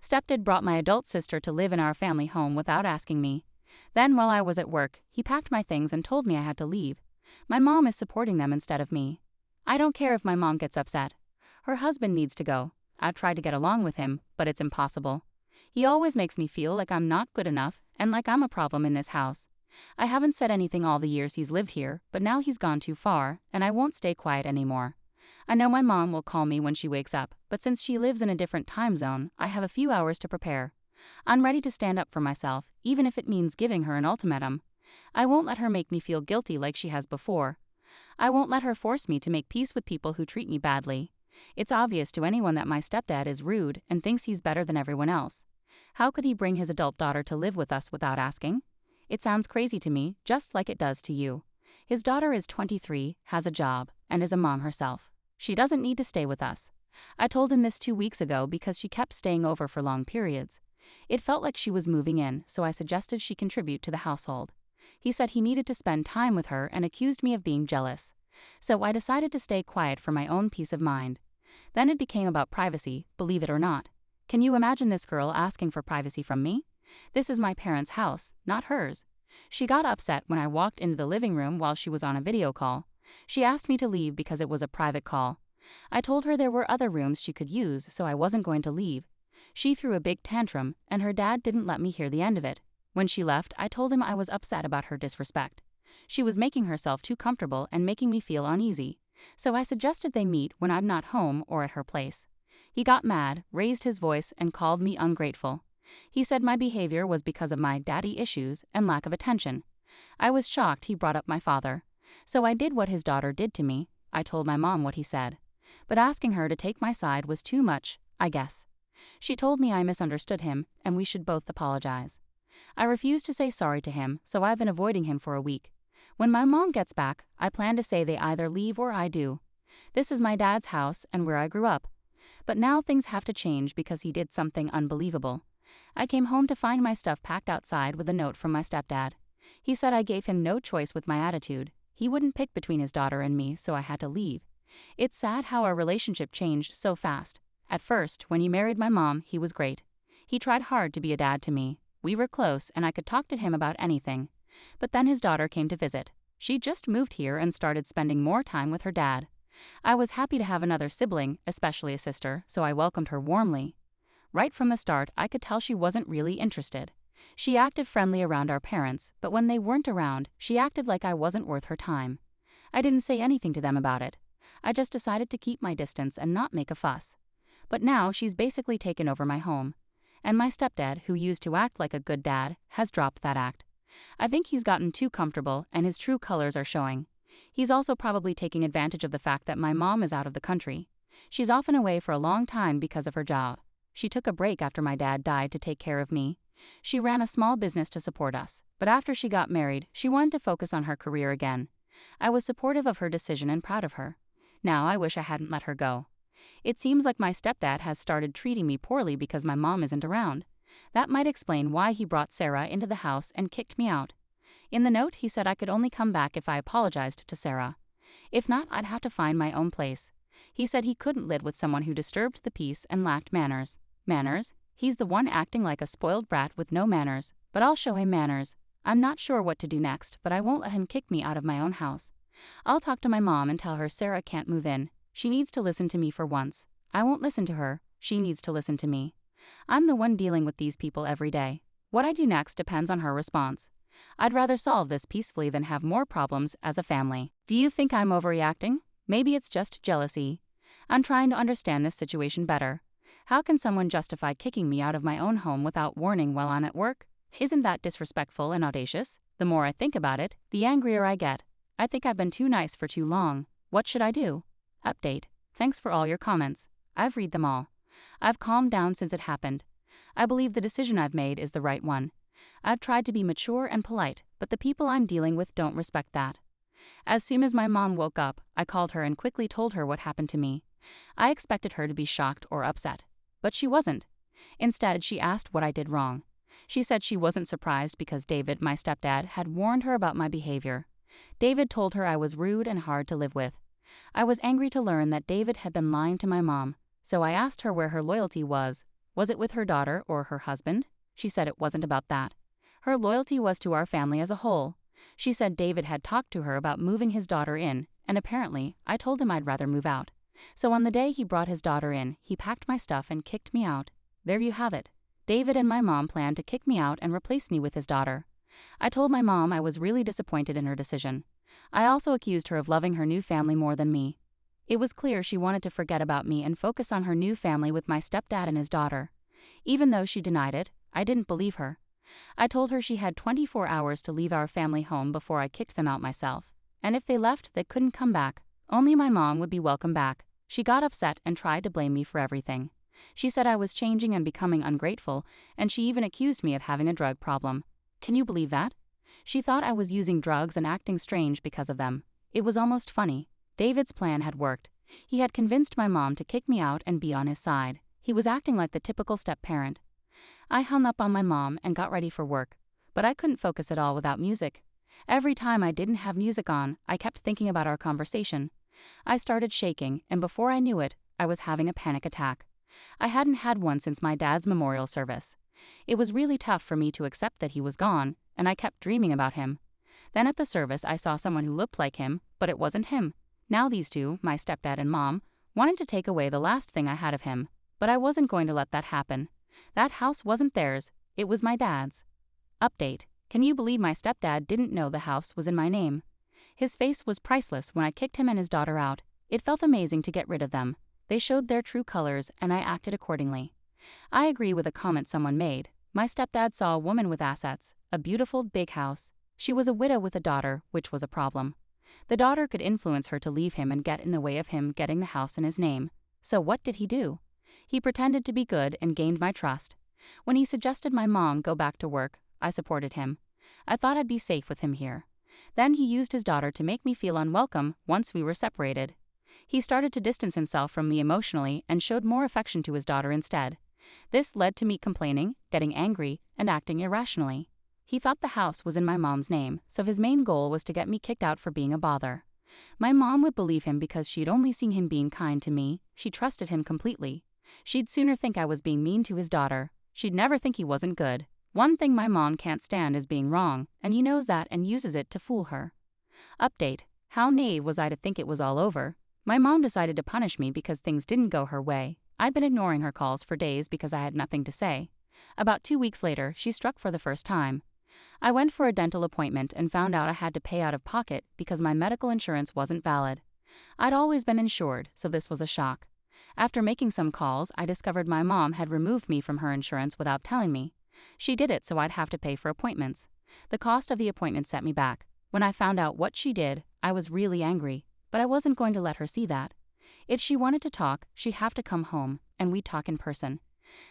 Stepdad brought my adult sister to live in our family home without asking me. Then, while I was at work, he packed my things and told me I had to leave. My mom is supporting them instead of me. I don't care if my mom gets upset. Her husband needs to go. I've tried to get along with him, but it's impossible. He always makes me feel like I'm not good enough and like I'm a problem in this house. I haven't said anything all the years he's lived here, but now he's gone too far, and I won't stay quiet anymore. I know my mom will call me when she wakes up, but since she lives in a different time zone, I have a few hours to prepare. I'm ready to stand up for myself, even if it means giving her an ultimatum. I won't let her make me feel guilty like she has before. I won't let her force me to make peace with people who treat me badly. It's obvious to anyone that my stepdad is rude and thinks he's better than everyone else. How could he bring his adult daughter to live with us without asking? It sounds crazy to me, just like it does to you. His daughter is 23, has a job, and is a mom herself. She doesn't need to stay with us. I told him this 2 weeks ago because she kept staying over for long periods. It felt like she was moving in, so I suggested she contribute to the household. He said he needed to spend time with her and accused me of being jealous. So I decided to stay quiet for my own peace of mind. Then it became about privacy, believe it or not. Can you imagine this girl asking for privacy from me? This is my parents' house, not hers. She got upset when I walked into the living room while she was on a video call. She asked me to leave because it was a private call. I told her there were other rooms she could use, so I wasn't going to leave. She threw a big tantrum, and her dad didn't let me hear the end of it. When she left, I told him I was upset about her disrespect. She was making herself too comfortable and making me feel uneasy. So I suggested they meet when I'm not home or at her place. He got mad, raised his voice, and called me ungrateful. He said my behavior was because of my daddy issues and lack of attention. I was shocked he brought up my father. So I did what his daughter did to me. I told my mom what he said. But asking her to take my side was too much, I guess. She told me I misunderstood him and we should both apologize. I refused to say sorry to him, so I've been avoiding him for a week. When my mom gets back, I plan to say they either leave or I do. This is my dad's house and where I grew up. But now things have to change because he did something unbelievable. I came home to find my stuff packed outside with a note from my stepdad. He said I gave him no choice with my attitude. He wouldn't pick between his daughter and me, so I had to leave. It's sad how our relationship changed so fast. At first, when he married my mom, he was great. He tried hard to be a dad to me. We were close and I could talk to him about anything. But then his daughter came to visit. She just moved here and started spending more time with her dad. I was happy to have another sibling, especially a sister, so I welcomed her warmly. Right from the start, I could tell she wasn't really interested. She acted friendly around our parents, but when they weren't around, she acted like I wasn't worth her time. I didn't say anything to them about it. I just decided to keep my distance and not make a fuss. But now she's basically taken over my home. And my stepdad, who used to act like a good dad, has dropped that act. I think he's gotten too comfortable and his true colors are showing. He's also probably taking advantage of the fact that my mom is out of the country. She's often away for a long time because of her job. She took a break after my dad died to take care of me. She ran a small business to support us, but after she got married, she wanted to focus on her career again. I was supportive of her decision and proud of her. Now I wish I hadn't let her go. It seems like my stepdad has started treating me poorly because my mom isn't around. That might explain why he brought Sarah into the house and kicked me out. In the note, he said I could only come back if I apologized to Sarah. If not, I'd have to find my own place. He said he couldn't live with someone who disturbed the peace and lacked manners. Manners? He's the one acting like a spoiled brat with no manners, but I'll show him manners. I'm not sure what to do next, but I won't let him kick me out of my own house. I'll talk to my mom and tell her Sarah can't move in. She needs to listen to me for once. I won't listen to her. She needs to listen to me. I'm the one dealing with these people every day. What I do next depends on her response. I'd rather solve this peacefully than have more problems as a family. Do you think I'm overreacting? Maybe it's just jealousy. I'm trying to understand this situation better. How can someone justify kicking me out of my own home without warning while I'm at work? Isn't that disrespectful and audacious? The more I think about it, the angrier I get. I think I've been too nice for too long. What should I do? Update. Thanks for all your comments. I've read them all. I've calmed down since it happened. I believe the decision I've made is the right one. I've tried to be mature and polite, but the people I'm dealing with don't respect that. As soon as my mom woke up, I called her and quickly told her what happened to me. I expected her to be shocked or upset, but she wasn't. Instead, she asked what I did wrong. She said she wasn't surprised because David, my stepdad, had warned her about my behavior. David told her I was rude and hard to live with. I was angry to learn that David had been lying to my mom, so I asked her where her loyalty was. Was it with her daughter or her husband? She said it wasn't about that. Her loyalty was to our family as a whole. She said David had talked to her about moving his daughter in, and apparently, I told him I'd rather move out. So on the day he brought his daughter in, he packed my stuff and kicked me out. There you have it. David and my mom planned to kick me out and replace me with his daughter. I told my mom I was really disappointed in her decision. I also accused her of loving her new family more than me. It was clear she wanted to forget about me and focus on her new family with my stepdad and his daughter. Even though she denied it, I didn't believe her. I told her she had 24 hours to leave our family home before I kicked them out myself. And if they left, they couldn't come back. Only my mom would be welcome back. She got upset and tried to blame me for everything. She said I was changing and becoming ungrateful, and she even accused me of having a drug problem. Can you believe that? She thought I was using drugs and acting strange because of them. It was almost funny. David's plan had worked. He had convinced my mom to kick me out and be on his side. He was acting like the typical step-parent. I hung up on my mom and got ready for work, but I couldn't focus at all without music. Every time I didn't have music on, I kept thinking about our conversation. I started shaking, and before I knew it, I was having a panic attack. I hadn't had one since my dad's memorial service. It was really tough for me to accept that he was gone, and I kept dreaming about him. Then at the service I saw someone who looked like him, but it wasn't him. Now these two, my stepdad and mom, wanted to take away the last thing I had of him, but I wasn't going to let that happen. That house wasn't theirs, it was my dad's. Update. Can you believe my stepdad didn't know the house was in my name? His face was priceless when I kicked him and his daughter out. It felt amazing to get rid of them. They showed their true colors, and I acted accordingly. I agree with a comment someone made. My stepdad saw a woman with assets, a beautiful, big house. She was a widow with a daughter, which was a problem. The daughter could influence her to leave him and get in the way of him getting the house in his name. So what did he do? He pretended to be good and gained my trust. When he suggested my mom go back to work, I supported him. I thought I'd be safe with him here. Then he used his daughter to make me feel unwelcome once we were separated. He started to distance himself from me emotionally and showed more affection to his daughter instead. This led to me complaining, getting angry, and acting irrationally. He thought the house was in my mom's name, so his main goal was to get me kicked out for being a bother. My mom would believe him because she'd only seen him being kind to me. She trusted him completely. She'd sooner think I was being mean to his daughter. She'd never think he wasn't good. One thing my mom can't stand is being wrong, and he knows that and uses it to fool her. Update. How naive was I to think it was all over? My mom decided to punish me because things didn't go her way. I'd been ignoring her calls for days because I had nothing to say. About 2 weeks later, she struck for the first time. I went for a dental appointment and found out I had to pay out of pocket because my medical insurance wasn't valid. I'd always been insured, so this was a shock. After making some calls, I discovered my mom had removed me from her insurance without telling me. She did it so I'd have to pay for appointments. The cost of the appointment set me back. When I found out what she did, I was really angry, but I wasn't going to let her see that. If she wanted to talk, she'd have to come home, and we'd talk in person.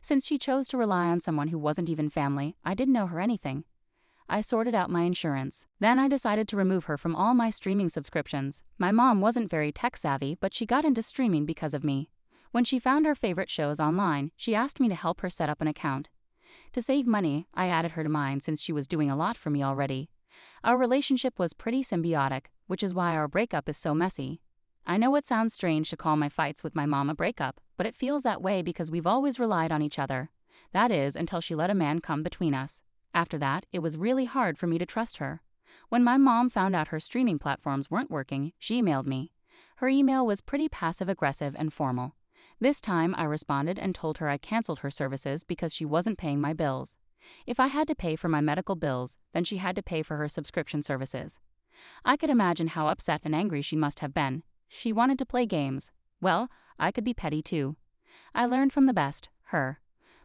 Since she chose to rely on someone who wasn't even family, I didn't know her anything. I sorted out my insurance. Then I decided to remove her from all my streaming subscriptions. My mom wasn't very tech-savvy, but she got into streaming because of me. When she found her favorite shows online, she asked me to help her set up an account. To save money, I added her to mine since she was doing a lot for me already. Our relationship was pretty symbiotic, which is why our breakup is so messy. I know it sounds strange to call my fights with my mom a breakup, but it feels that way because we've always relied on each other. That is, until she let a man come between us. After that, it was really hard for me to trust her. When my mom found out her streaming platforms weren't working, she emailed me. Her email was pretty passive-aggressive and formal. This time, I responded and told her I canceled her services because she wasn't paying my bills. If I had to pay for my medical bills, then she had to pay for her subscription services. I could imagine how upset and angry she must have been. She wanted to play games. Well, I could be petty too. I learned from the best, her.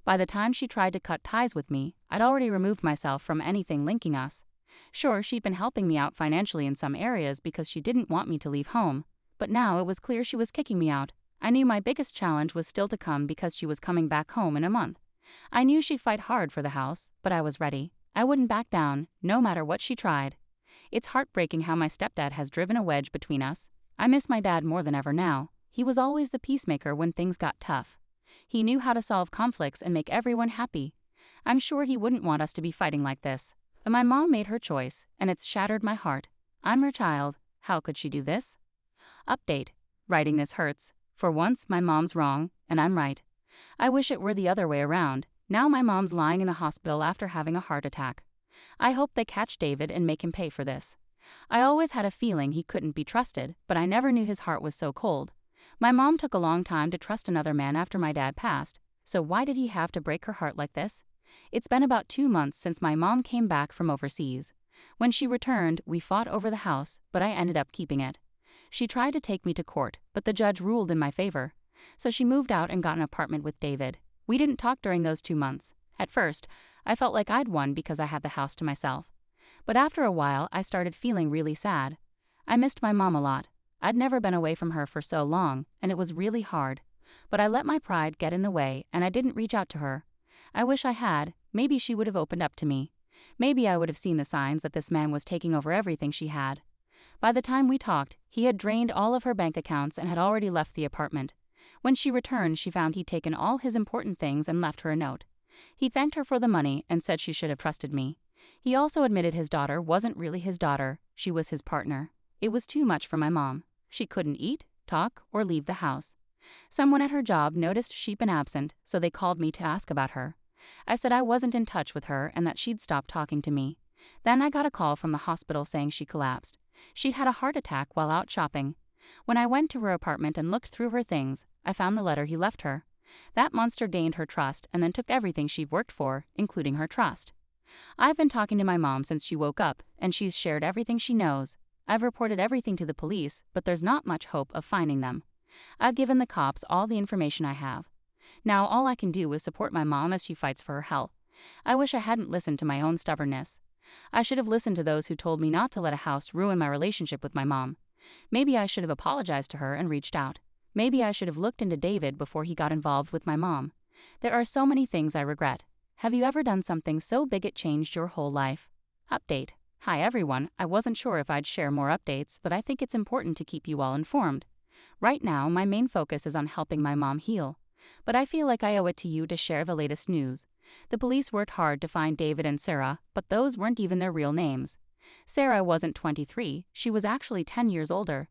By the time she tried to cut ties with me, I'd already removed myself from anything linking us. Sure, she'd been helping me out financially in some areas because she didn't want me to leave home, but now it was clear she was kicking me out. I knew my biggest challenge was still to come because she was coming back home in a month. I knew she'd fight hard for the house, but I was ready. I wouldn't back down, no matter what she tried. It's heartbreaking how my stepdad has driven a wedge between us. I miss my dad more than ever now. He was always the peacemaker when things got tough. He knew how to solve conflicts and make everyone happy. I'm sure he wouldn't want us to be fighting like this. But my mom made her choice, and it's shattered my heart. I'm her child. How could she do this? Update. Writing this hurts. For once, my mom's wrong, and I'm right. I wish it were the other way around. Now my mom's lying in the hospital after having a heart attack. I hope they catch David and make him pay for this. I always had a feeling he couldn't be trusted, but I never knew his heart was so cold. My mom took a long time to trust another man after my dad passed, so why did he have to break her heart like this? It's been about 2 months since my mom came back from overseas. When she returned, we fought over the house, but I ended up keeping it. She tried to take me to court, but the judge ruled in my favor. So she moved out and got an apartment with David. We didn't talk during those 2 months. At first, I felt like I'd won because I had the house to myself. But after a while, I started feeling really sad. I missed my mom a lot. I'd never been away from her for so long, and it was really hard. But I let my pride get in the way, and I didn't reach out to her. I wish I had. Maybe she would have opened up to me. Maybe I would have seen the signs that this man was taking over everything she had. By the time we talked, he had drained all of her bank accounts and had already left the apartment. When she returned, she found he'd taken all his important things and left her a note. He thanked her for the money and said she should have trusted me. He also admitted his daughter wasn't really his daughter, she was his partner. It was too much for my mom. She couldn't eat, talk, or leave the house. Someone at her job noticed she'd been absent, so they called me to ask about her. I said I wasn't in touch with her and that she'd stopped talking to me. Then I got a call from the hospital saying she collapsed. She'd had a heart attack while out shopping. When I went to her apartment and looked through her things, I found the letter he left her. That monster gained her trust and then took everything she'd worked for, including her trust. I've been talking to my mom since she woke up, and she's shared everything she knows. I've reported everything to the police, but there's not much hope of finding them. I've given the cops all the information I have. Now all I can do is support my mom as she fights for her health. I wish I hadn't listened to my own stubbornness. I should have listened to those who told me not to let a house ruin my relationship with my mom. Maybe I should have apologized to her and reached out. Maybe I should have looked into David before he got involved with my mom. There are so many things I regret. Have you ever done something so big it changed your whole life? Update. Hi everyone, I wasn't sure if I'd share more updates, but I think it's important to keep you all informed. Right now, my main focus is on helping my mom heal. But I feel like I owe it to you to share the latest news. The police worked hard to find David and Sarah, but those weren't even their real names. Sarah wasn't 23, she was actually 10 years older.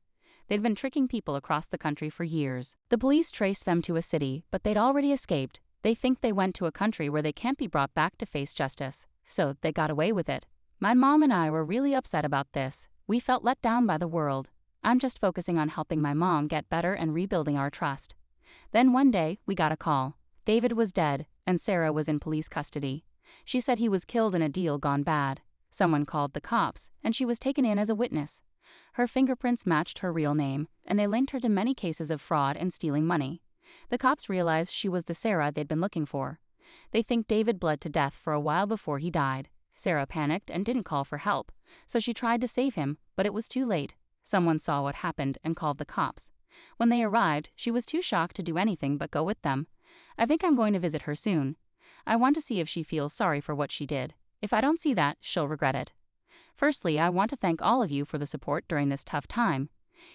They'd been tricking people across the country for years. The police traced them to a city, but they'd already escaped. They think they went to a country where they can't be brought back to face justice. So they got away with it. My mom and I were really upset about this. We felt let down by the world. I'm just focusing on helping my mom get better and rebuilding our trust. Then one day, we got a call. David was dead, and Sarah was in police custody. She said he was killed in a deal gone bad. Someone called the cops, and she was taken in as a witness. Her fingerprints matched her real name, and they linked her to many cases of fraud and stealing money. The cops realized she was the Sarah they'd been looking for. They think David bled to death for a while before he died. Sarah panicked and didn't call for help, so she tried to save him, but it was too late. Someone saw what happened and called the cops. When they arrived, she was too shocked to do anything but go with them. I think I'm going to visit her soon. I want to see if she feels sorry for what she did. If I don't see that, she'll regret it. Firstly, I want to thank all of you for the support during this tough time.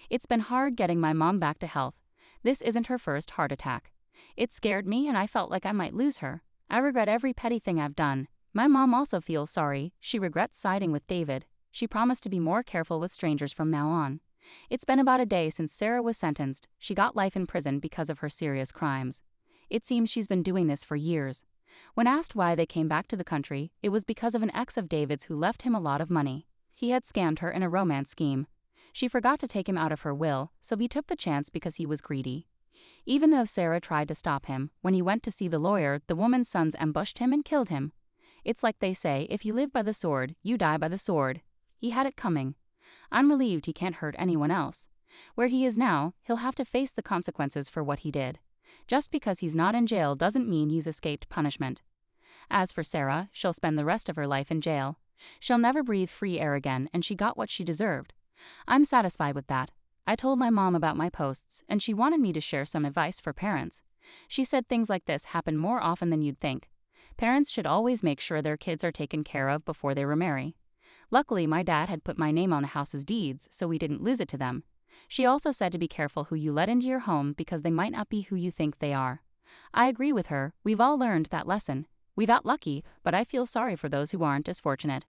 It's been hard getting my mom back to health. This isn't her first heart attack. It scared me and I felt like I might lose her. I regret every petty thing I've done. My mom also feels sorry. She regrets siding with David. She promised to be more careful with strangers from now on. It's been about a day since Sarah was sentenced. She got life in prison because of her serious crimes. It seems she's been doing this for years. When asked why they came back to the country, it was because of an ex of David's who left him a lot of money. He had scammed her in a romance scheme. She forgot to take him out of her will, so he took the chance because he was greedy. Even though Sarah tried to stop him, when he went to see the lawyer, the woman's sons ambushed him and killed him. It's like they say, if you live by the sword, you die by the sword. He had it coming. I'm relieved he can't hurt anyone else. Where he is now, he'll have to face the consequences for what he did. Just because he's not in jail doesn't mean he's escaped punishment. As for Sarah, she'll spend the rest of her life in jail. She'll never breathe free air again, and she got what she deserved. I'm satisfied with that. I told my mom about my posts, and she wanted me to share some advice for parents. She said things like this happen more often than you'd think. Parents should always make sure their kids are taken care of before they remarry. Luckily, my dad had put my name on the house's deeds, so we didn't lose it to them. She also said to be careful who you let into your home because they might not be who you think they are. I agree with her. We've all learned that lesson. We got lucky, but I feel sorry for those who aren't as fortunate.